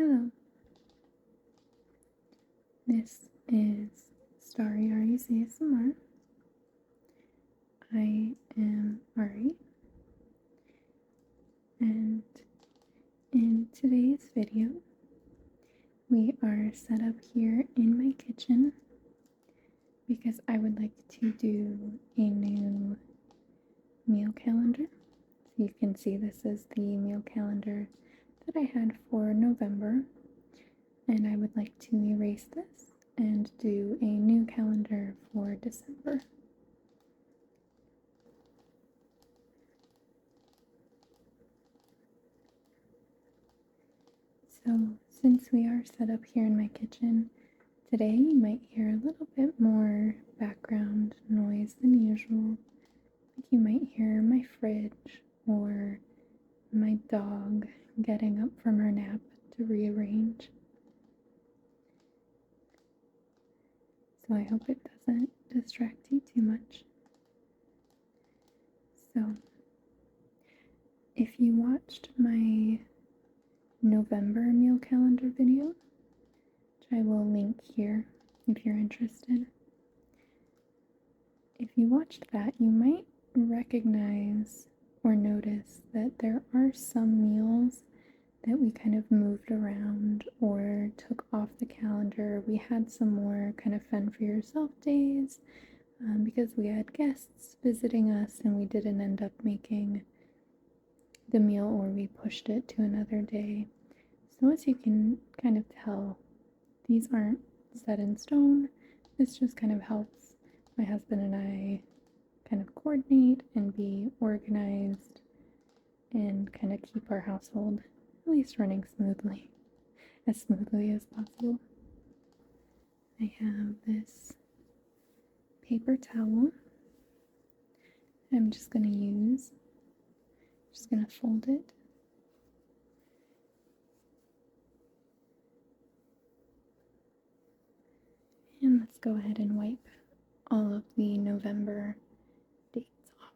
Hello, this is Starry Ari's ASMR. I am Ari, and in today's video, we are set up here in my kitchen because I would like to do a new meal calendar. So you can see this is the meal calendar that I had for November, and I would like to erase this and do a new calendar for December. So since we are set up here in my kitchen, today you might hear a little bit more background noise than usual. Like you might hear my fridge or my dog getting up from her nap to rearrange. So I hope it doesn't distract you too much. So if you watched my November meal calendar video, which I will link here if you're interested. If you watched that, you might recognize or notice that there are some meals that we kind of moved around or took off the calendar. We had some more kind of fun for yourself days because we had guests visiting us and we didn't end up making the meal or we pushed it to another day. So as you can kind of tell, these aren't set in stone. This just kind of helps my husband and I kind of coordinate and be organized and kind of keep our household at least running smoothly, as smoothly as possible. I have this paper towel I'm just going to use. Just going to fold it. And let's go ahead and wipe all of the November dates off.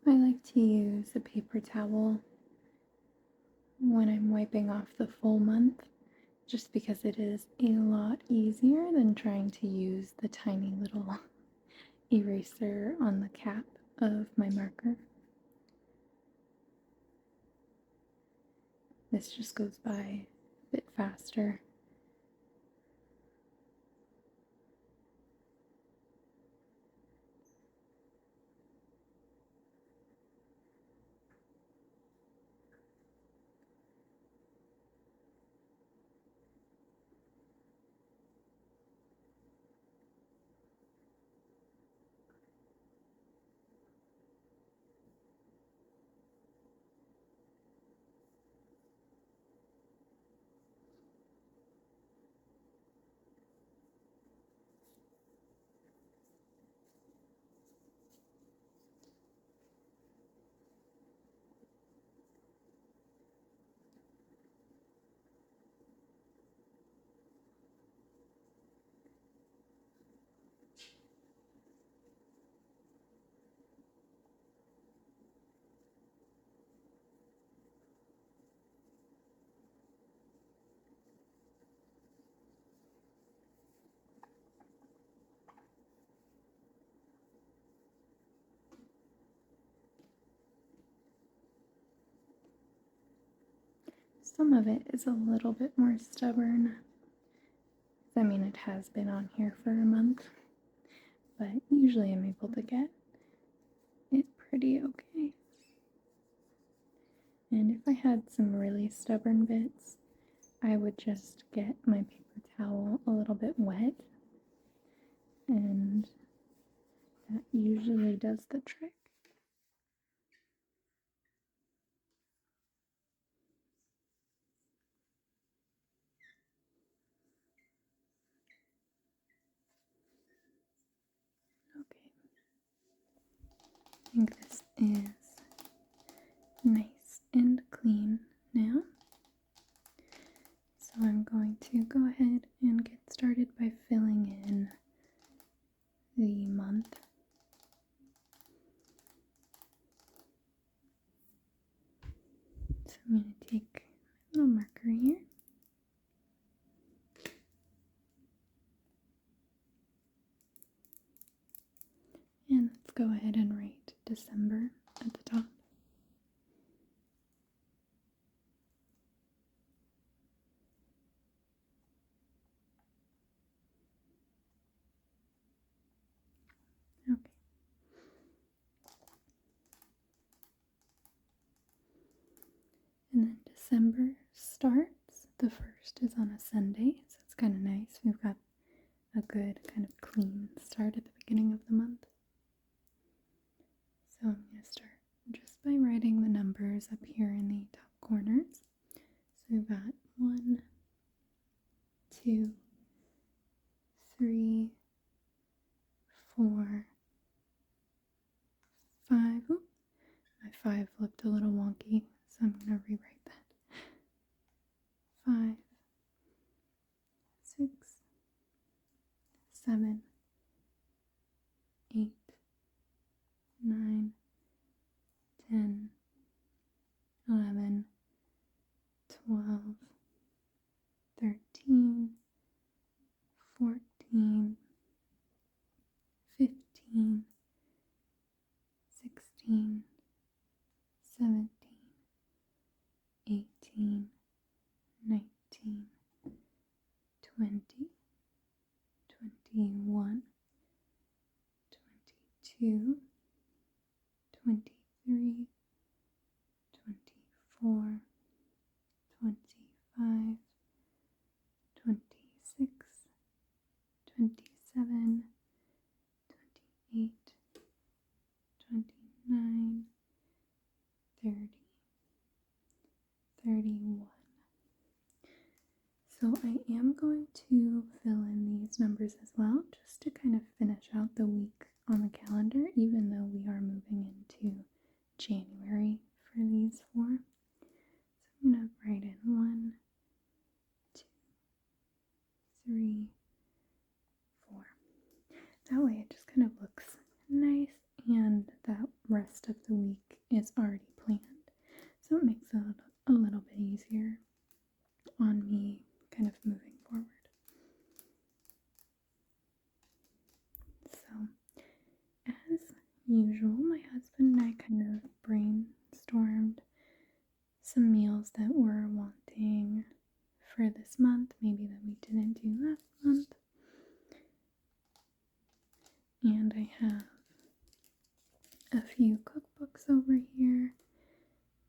I like to use a paper towel when I'm wiping off the full month, just because it is a lot easier than trying to use the tiny little eraser on the cap of my marker. This just goes by a bit faster. Some of it is a little bit more stubborn. I mean, it has been on here for a month, but usually I'm able to get it pretty okay. And if I had some really stubborn bits, I would just get my paper towel a little bit wet, and that usually does the trick. think this is nice and clean now. So I'm going to go ahead and get started by filling in the month. So I'm going to take a little marker here. And let's go ahead and write December at the top. Okay. And then December starts. The first is on a Sunday, so it's kind of nice. We've got a good kind of clean start at the beginning of the month. So I'm going to start just by writing the numbers up here in the top corners. So we've got 1, 2, 3, 4, 5. Oop, my 5 looked a little wonky, so I'm going to rewrite that. 5, 6, 7, 8, 9, 10, 11, 12, 13, 14, 15, 16, 17, 18, 19, 20, 21, 22, 23, 24, 25, 26, 27, 28, 29, 30, 31. So I am going to fill in these numbers as well, just to kind of finish out the week on the calendar, even though we are moving into January for these 4. So I'm going to write in 1, 2, 3, 4. That way it just kind of looks nice, and that rest of the week is already planned. So it makes it a little bit easier on me kind of moving forward. So, as usual, my husband and I kind of brainstormed some meals that we're wanting for this month, maybe that we didn't do last month. And I have a few cookbooks over here.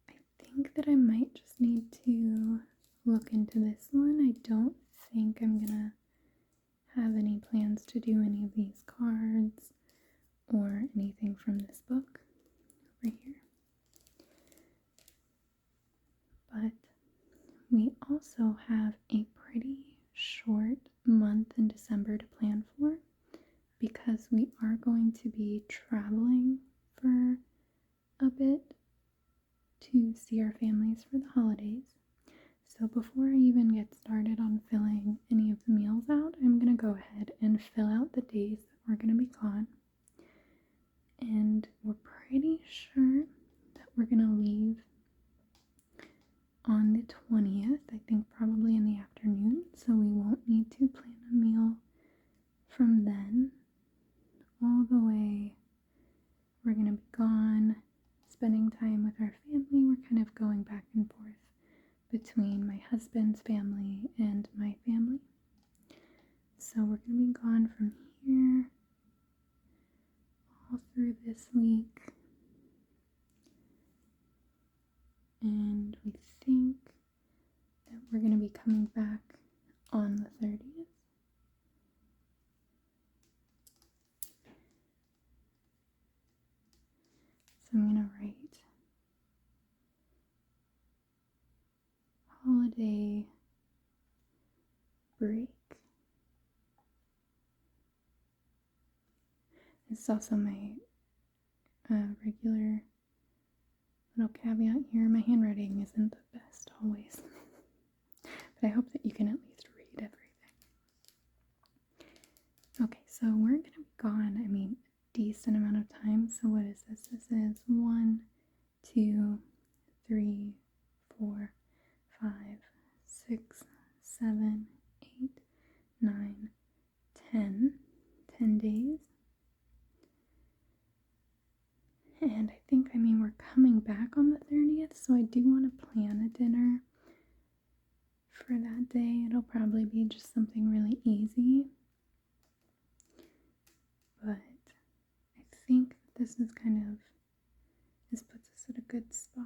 I think that I might just need to look into this one. I don't think I'm gonna have any plans to do any of these cards or anything from this book over here. But we also have a pretty short month in December to plan for, because we are going to be traveling for a bit to see our families for the holidays. So before I even get started on filling any of the meals out, I'm going to go ahead and fill out the days that we're going to be gone. And we're pretty sure that we're going to leave on the 20th, I think probably in the afternoon, so we won't need to plan a meal from then all the way. We're going to be gone, spending time with our family. We're kind of going back and forth between my husband's family and my family. So we're going to be gone from here all through this week. And we think that we're going to be coming back on the 30th. So I'm going to write holiday break. It's also my regular little caveat here. My handwriting isn't the best always, but I hope that you can at least read everything. Okay, so we're going to be gone, a decent amount of time. So what is this? This is 1, 2, 3, 4, 5, 6, 7, 8, 9, 10. 10 days. And I think, we're coming back on the 30th, so I do want to plan a dinner for that day. It'll probably be just something really easy. But I think this is this puts us at a good spot.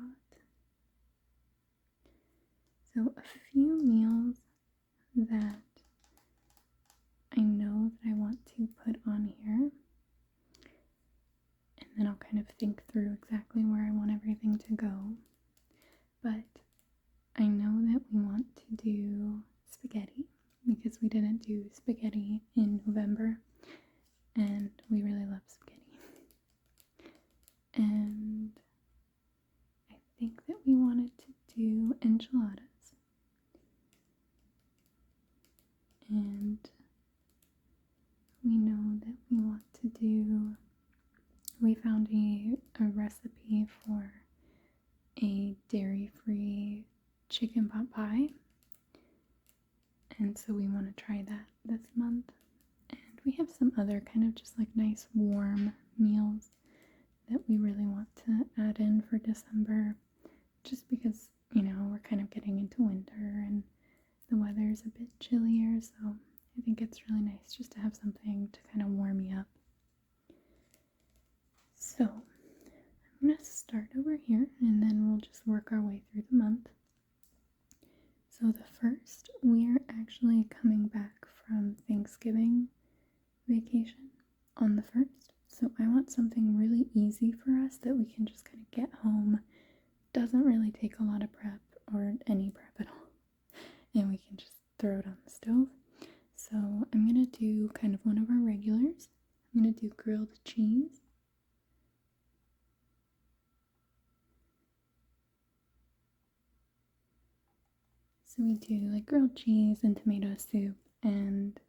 So a few meals that I know that I want to put on here, and then I'll kind of think through exactly where I want everything to go. But I know that we want to do spaghetti because we didn't do spaghetti in November, and we really love spaghetti. And I think that we wanted to do enchiladas. And we know that we found a recipe for a dairy-free chicken pot pie. And so we want to try that this month. And we have some other kind of just like nice warm meals that we really want to add in for December. Just because, we're kind of getting into winter and the weather's a bit chillier. So I think it's really nice just to have something to kind of warm you up. So I'm going to start over here and then we'll just work our way through the month. So the first, we are actually coming back from Thanksgiving vacation on the 1st. So I want something really easy for us that we can just kind of get home. Doesn't really take a lot of prep or any prep at all. And we can just throw it on the stove. So I'm going to do kind of one of our regulars. I'm going to do grilled cheese. So we do like grilled cheese and tomato soup and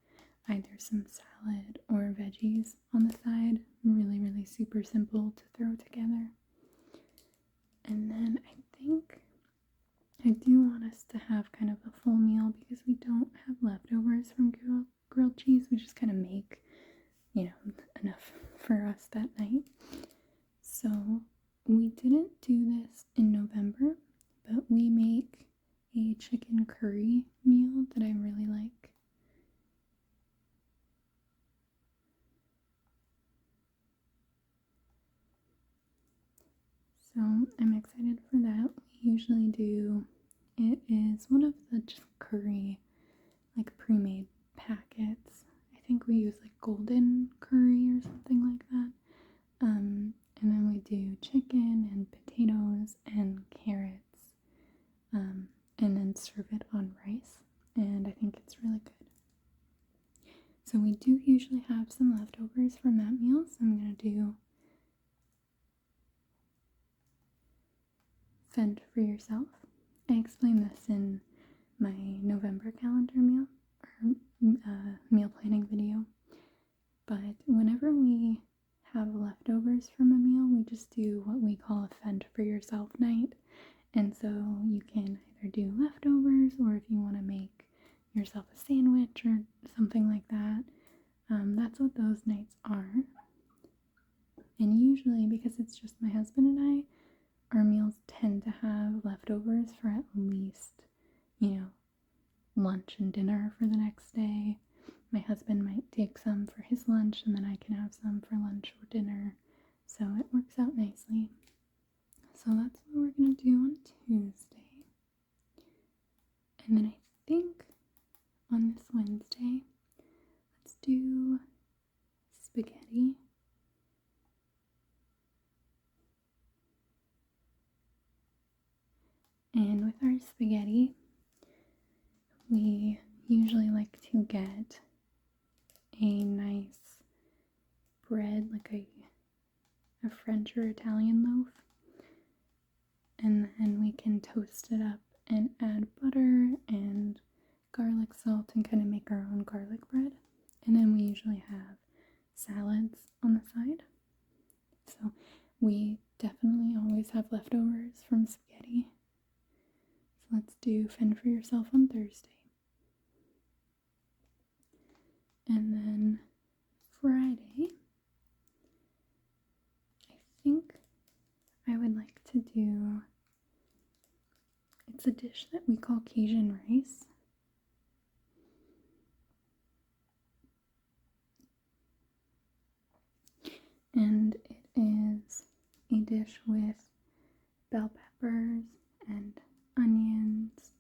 either some salad or veggies on the side. Really, really super simple to throw together. And then I think I do want us to have kind of a full meal because we don't have leftovers from grilled cheese. We just kind of make, enough for us that night. So we didn't do this in November, but we make a chicken curry meal that I really like. So I'm excited for that. We usually do, it is one of the just curry, like pre-made packets. I think we use like golden curry or something like that. And then we do chicken and potatoes and carrots, and then serve it on rice. And I think it's really good. So we do usually have some leftovers from that meal. So I'm going to do fend for yourself. I explained this in my November calendar meal or meal planning video. But whenever we have leftovers from a meal, we just do what we call a fend for yourself night. And so you can either do leftovers or if you want to make yourself a sandwich or something like that. That's what those nights are. And usually, because it's just my husband and I, our meals tend to have leftovers for at least, lunch and dinner for the next day. My husband might take some for his lunch and then I can have some for lunch or dinner. So it works out nicely. So that's what we're going to do on Tuesday. And then I think on this Wednesday, let's do spaghetti. And with our spaghetti, we usually like to get a nice bread, like a a French or Italian loaf. And then we can toast it up and add butter and garlic salt and kind of make our own garlic bread. And then we usually have salads on the side. So we definitely always have leftovers from spaghetti. So let's do fend for yourself on Thursday. And then Friday, I think I would like to do, it's a dish that we call Cajun rice. And it is a dish with bell peppers and onions,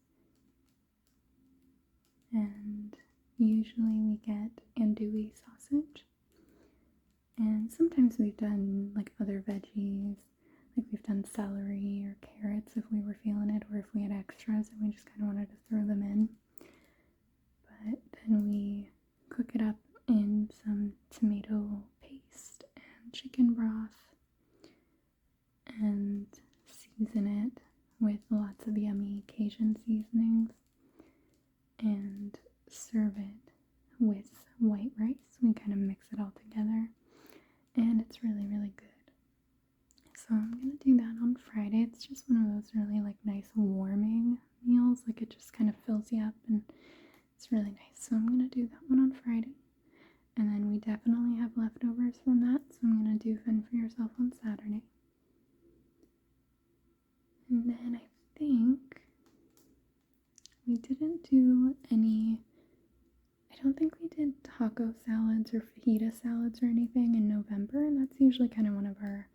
and usually we get andouille sausage, and sometimes we've done like other veggies, like we've done celery or carrots if we were feeling it, or if we had extras and we just kind of wanted to throw them in. But then we cook it up in some tomato paste and chicken broth and season it with lots of yummy Cajun seasonings and serve it with white rice. We kind of mix it all together and it's really, really good. So I'm going to do that on Friday. It's just one of those really like nice warming meals. Like it just kind of fills you up and it's really nice. So I'm going to do that one on Friday. And then we definitely have leftovers from that. So I'm going to do fend for yourself on Saturday. And then I think we didn't do any, I don't think we did taco salads or fajita salads or anything in November. And that's usually kind of one of our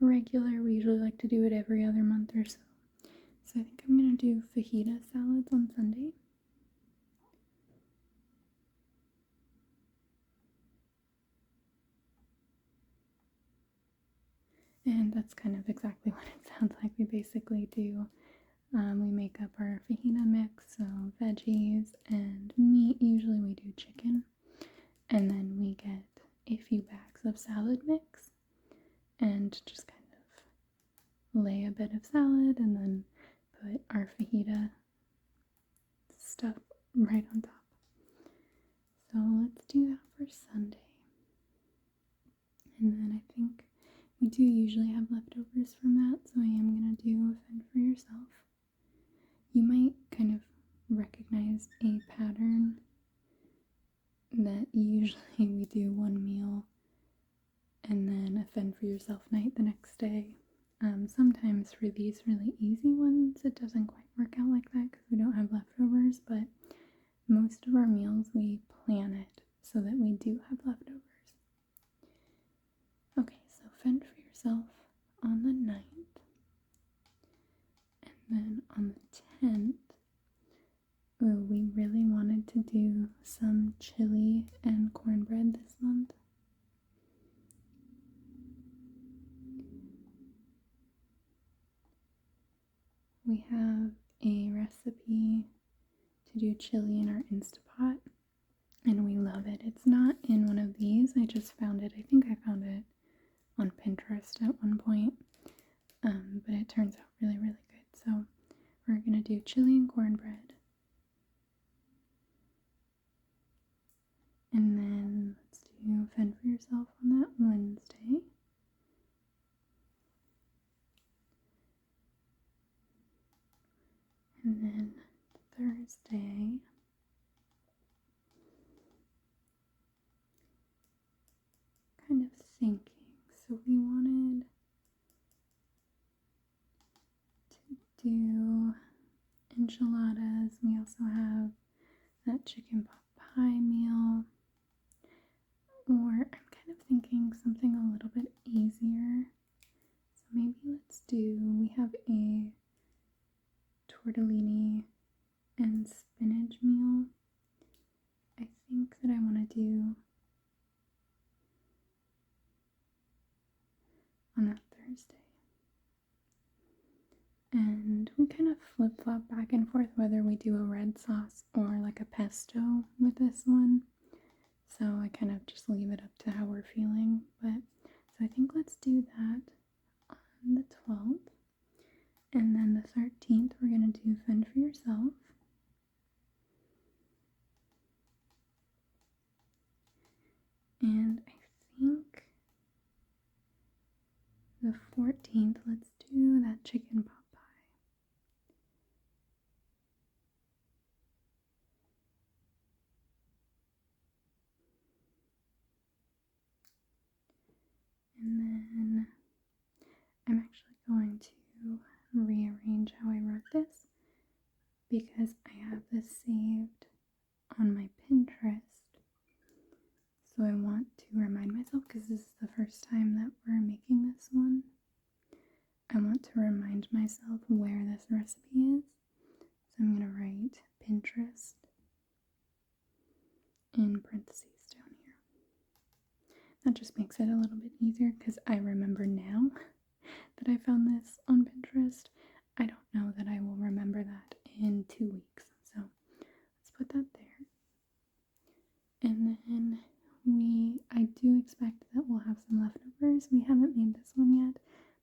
regular, we usually like to do it every other month or so. So I think I'm going to do fajita salads on Sunday. And that's kind of exactly what it sounds like. We basically do, we make up our fajita mix, so veggies and meat. Usually we do chicken. And then we get a few bags of salad mix and just kind of lay a bit of salad and then put our fajita stuff right on top. So let's do that for Sunday. And then I think we do usually have leftovers from that, so I am going to do fend for yourself. You might kind of recognize a pattern that usually we do one meal and then a fend for yourself night the next day. Sometimes for these really easy ones, it doesn't quite work out like that because we don't have leftovers, but most of our meals we plan it so that we do have leftovers. Okay, so fend for yourself on the 9th, and then on the 10th, we really wanted to do some chili and cornbread this month. We have a recipe to do chili in our Instapot, and we love it. It's not in one of these. I just found it. I think I found it on Pinterest at one point, but it turns out really, really good. So we're going to do chili and cornbread. And then let's do fend for yourself on that Wednesday. And then Thursday, kind of thinking. So we wanted to do enchiladas. We also have that chicken pot pie meal. Or I'm kind of thinking something a little bit easier. So maybe let's do, we have a tortellini and spinach meal. I think that I want to do on that Thursday. And we kind of flip-flop back and forth whether we do a red sauce or like a pesto with this one. So I kind of just leave it up to how we're feeling. But so I think let's let's do that on the 12th. And then the 13th, we're going to do Fend for Yourself. And I think the 14th, let's do that chicken pot pie. And then I'm actually going to rearrange how I wrote this because I have this saved on my Pinterest. So I want to remind myself, because this is the first time that we're making this one, I want to remind myself where this recipe is. So I'm going to write Pinterest in parentheses down here. That just makes it a little bit easier because I remember now that I found this on Pinterest. I don't know that I will remember that in 2 weeks. So let's put that there. And then I do expect that we'll have some leftovers. We haven't made this one yet,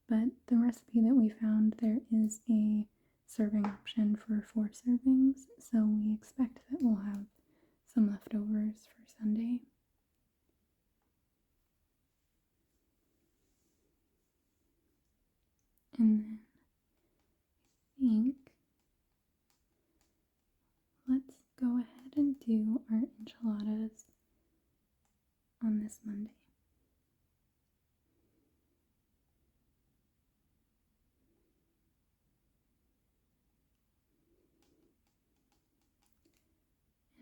but the recipe that we found, there is a serving option for 4 servings. So we expect that we'll have some leftovers for Sunday. And then I think let's go ahead and do our enchiladas on this Monday.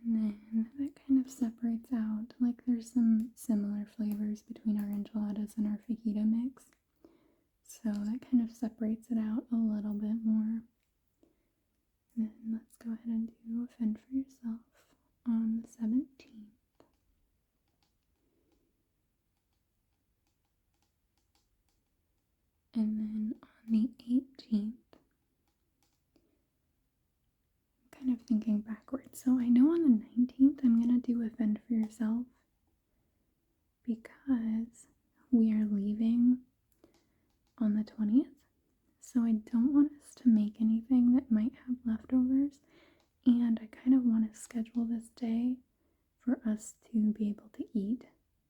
And then that kind of separates out, like there's some similar flavors between our enchiladas and our fajita mix. So that kind of separates it out a little bit more. And then let's go ahead and do Fend for Yourself on the 17th. And then on the 18th, I'm kind of thinking backwards. So I know on the 19th I'm going to do a Fend for Yourself because we are leaving on the 20th. So I don't want us to make anything that might have leftovers. And I kind of want to schedule this day for us to be able to eat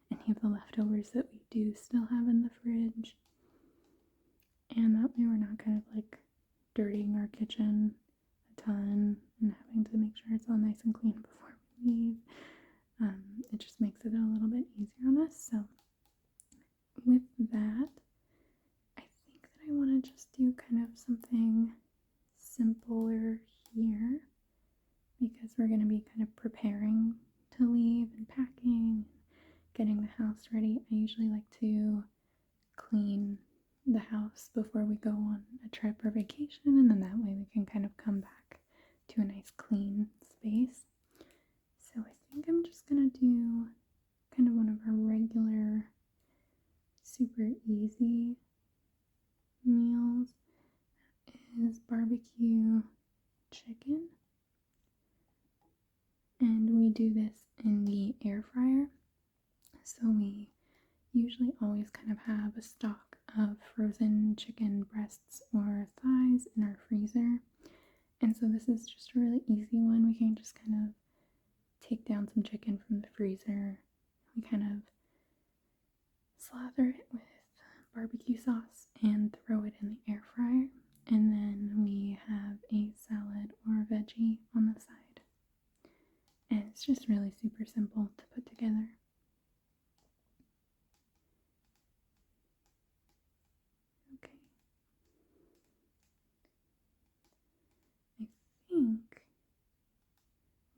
any of the leftovers that we do still have in the fridge. And that way we're not kind of like dirtying our kitchen a ton and having to make sure it's all nice and clean before we leave. It just makes it a little bit easier on us. So with that, I think that I want to just do kind of something simpler here because we're going to be kind of preparing to leave and packing, getting the house ready. I usually like to clean the house before we go on a trip or vacation, and then that way we can kind of come back to a nice clean space. So I think I'm just gonna do kind of one of our regular super easy meals. Is barbecue chicken, and we do this in the air fryer. So we usually always kind of have a stock of frozen chicken breasts or thighs in our freezer. And so this is just a really easy one. We can just kind of take down some chicken from the freezer. We kind of slather it with barbecue sauce and throw it in the air fryer. And then we have a salad or a veggie on the side. And it's just really super simple to put together. Okay. I think,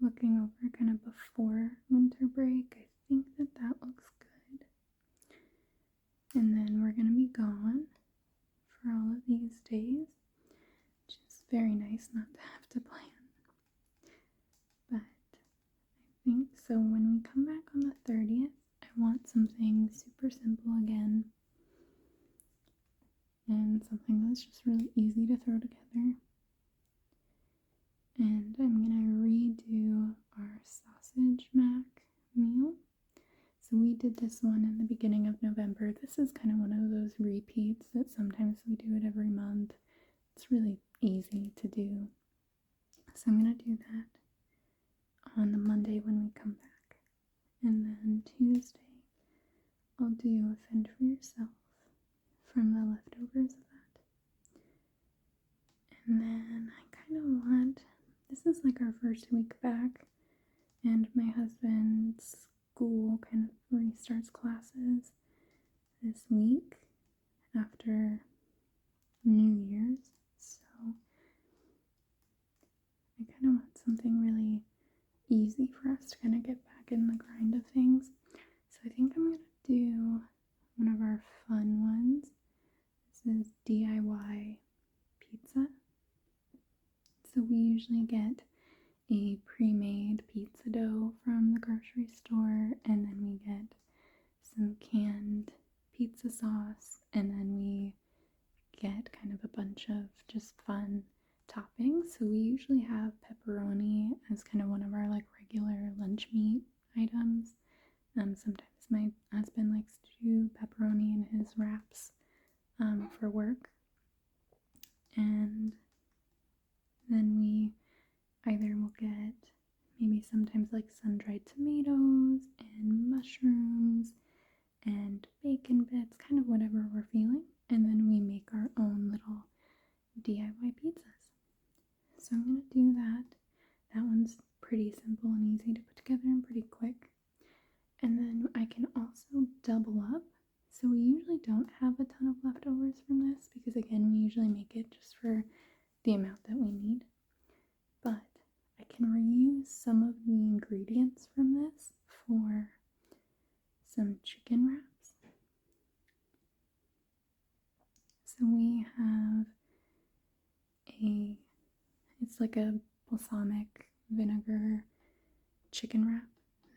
looking over kind of before winter break, I think that looks good. And then we're going to be gone for all of these days, which is very nice not to have to plan. But I think so when we come back on the 30th, I want something super simple again. And something that's just really easy to throw together. And I'm going to redo our sausage mac meal. So we did this one in the beginning of November. This is kind of one of those repeats that sometimes we do it every month. It's really easy to do. So I'm going to do that on the Monday when we come back. And then Tuesday, I'll do a fend for yourself from the leftovers of that. And then I kind of want, this is like our first week back, and my husband's school kind of restarts classes this week after New Year's. So I kind of want something really easy for us to kind of get back in the grind of things. So I think I'm going to do one of our fun ones. This is DIY pizza. So we usually get a pre-made pizza dough from the grocery store, and then we get some canned pizza sauce, and then we get kind of a bunch of just fun toppings. So we usually have pepperoni as kind of one of our like regular lunch meat items. Sometimes my husband likes to do pepperoni in his wraps for work. And then we either will get maybe sometimes like sun-dried tomatoes and mushrooms and bacon bits, kind of whatever we're feeling. And then we make our own little DIY pizzas. So I'm going to do that. That one's pretty simple and easy to put together and pretty quick. And then I can also double up. So we usually don't have a ton of leftovers from this because again, we usually make it just for the amount that we need. But I can reuse some of the ingredients from this for some chicken wraps. So we have it's like a balsamic vinegar chicken wrap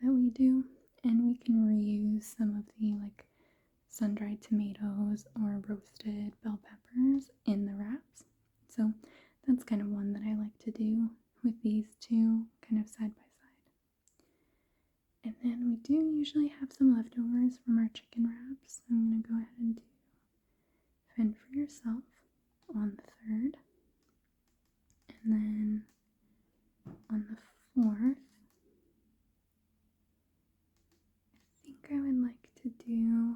that we do, and we can reuse some of the like sun-dried tomatoes or roasted bell peppers in the wraps. So that's kind of one that I like to do with these two kind of side by side. And then we do usually have some leftovers from our chicken wraps. So I'm going to go ahead and do fend for yourself on the 3rd. And then on the 4th, I think I would like to do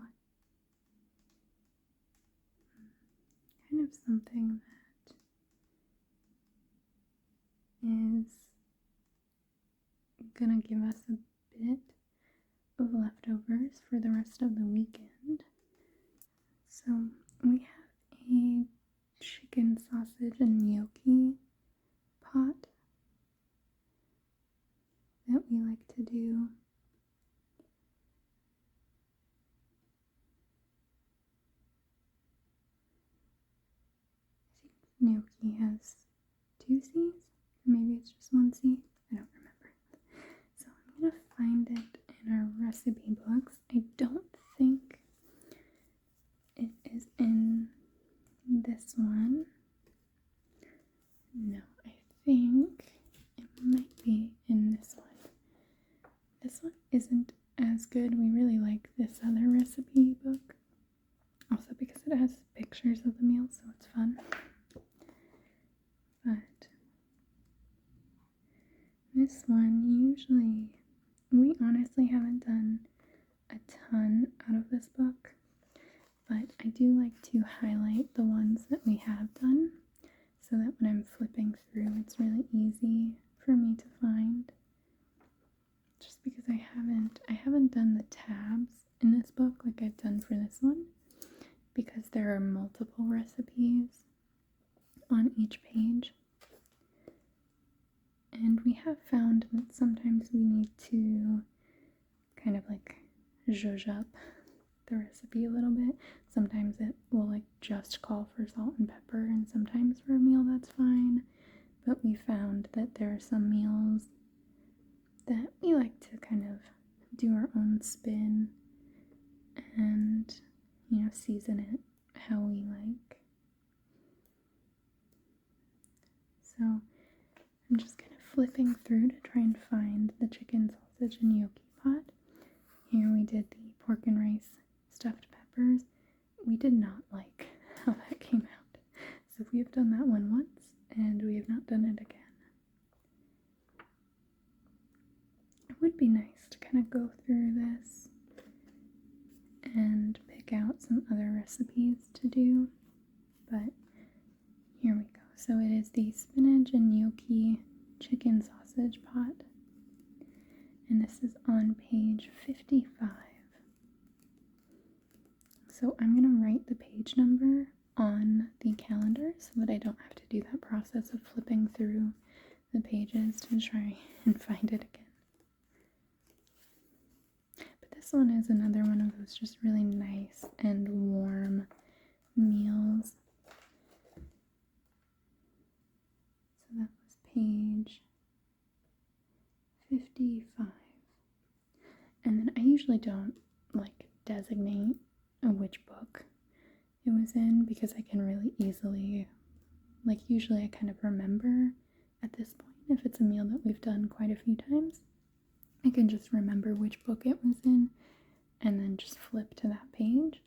kind of something that is gonna give us a bit of leftovers for the rest of the weekend. So we have a chicken sausage and gnocchi pot that we like to do. I think gnocchi has 2 C's, maybe it's just 1 C, I don't remember. So I'm gonna find it in our recipe books. I don't think it is in this one. No, I think it might be in this one. This one isn't as good. We really like this other recipe book. Also because it has pictures of the meals, so it's fun. But this one, usually, we honestly haven't done a ton out of this book, but I do like to highlight the ones that we have done so that when I'm flipping through, it's really easy for me to find. Just because I haven't done the tabs in this book like I've done for this one, because there are multiple recipes on each page. And we have found that sometimes we need to kind of like zhuzh up the recipe a little bit. Sometimes it will like just call for salt and pepper, and sometimes for a meal that's fine. But we found that there are some meals that we like to kind of do our own spin and, season it how we like. So I'm just kind of flipping through to try and find the chicken sausage and gnocchi pot. here we did the pork and rice stuffed peppers. We did not like how that came out. So we have done that one once, and we have not done it again. It would be nice to kind of go through this and pick out some other recipes to do, but here we go. So it is the spinach and gnocchi chicken sausage pot, and this is on page 55. So I'm going to write the page number on the calendar so that I don't have to do that process of flipping through the pages to try and find it again. But this one is another one of those just really nice and warm meals. So that was page 55. And then I usually don't like designate which book it was in because I can really easily, like usually I kind of remember at this point if it's a meal that we've done quite a few times. I can just remember which book it was in and then just flip to that page.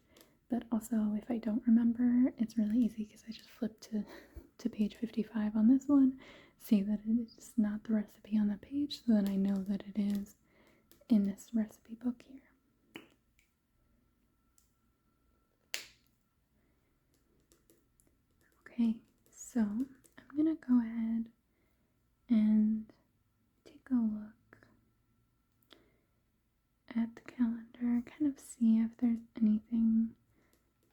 But also if I don't remember, it's really easy because I just flip to page 55 on this one, see that it is not the recipe on that page, so then I know that it is in this recipe book here. Okay, so I'm gonna go ahead and take a look at the calendar, kind of see if there's anything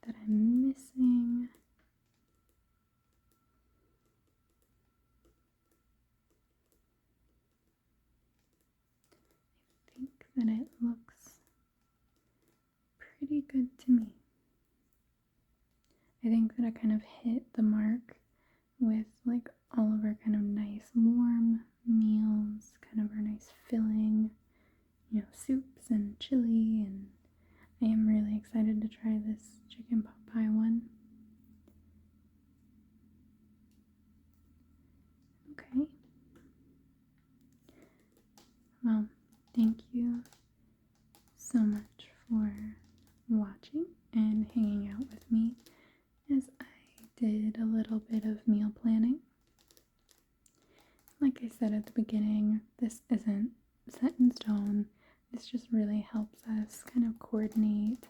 that I'm missing. I think that it looks pretty good to me. I think that I kind of hit the mark with like all of our kind of nice warm meals, kind of our nice filling, soups and chili, and I am really excited to try this chicken pot pie one. Okay. Well, thank you so much for watching and hanging out with me as I did a little bit of meal planning. Like I said at the beginning, this isn't set in stone. This just really helps us kind of coordinate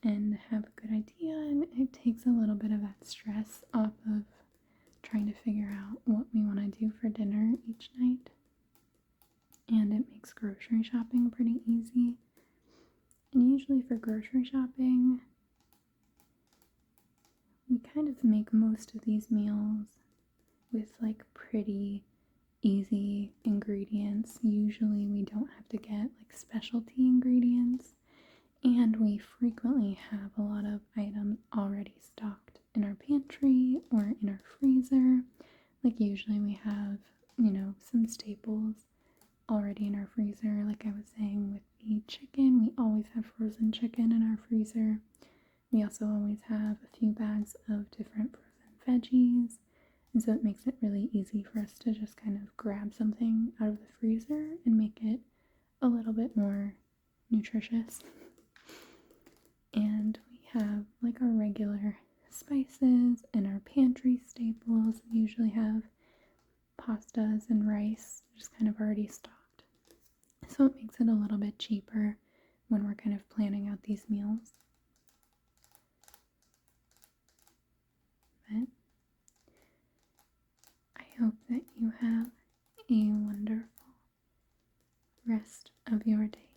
and have a good idea, and it takes a little bit of that stress off of trying to figure out what we want to do for dinner each night. And it makes grocery shopping pretty easy. And usually for grocery shopping, we kind of make most of these meals with like pretty easy ingredients. Usually we don't have to get like specialty ingredients, and we frequently have a lot of items already stocked in our pantry or in our freezer. Like usually we have, some staples already in our freezer. Like I was saying with the chicken, we always have frozen chicken in our freezer. We also always have a few bags of different frozen veggies, and so it makes it really easy for us to just kind of grab something out of the freezer and make it a little bit more nutritious. And we have like our regular spices and our pantry staples. We usually have pastas and rice just kind of already stocked. So it makes it a little bit cheaper when we're kind of planning out these meals. But I hope that you have a wonderful rest of your day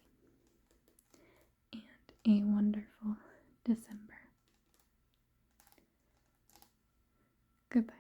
and a wonderful December. Goodbye.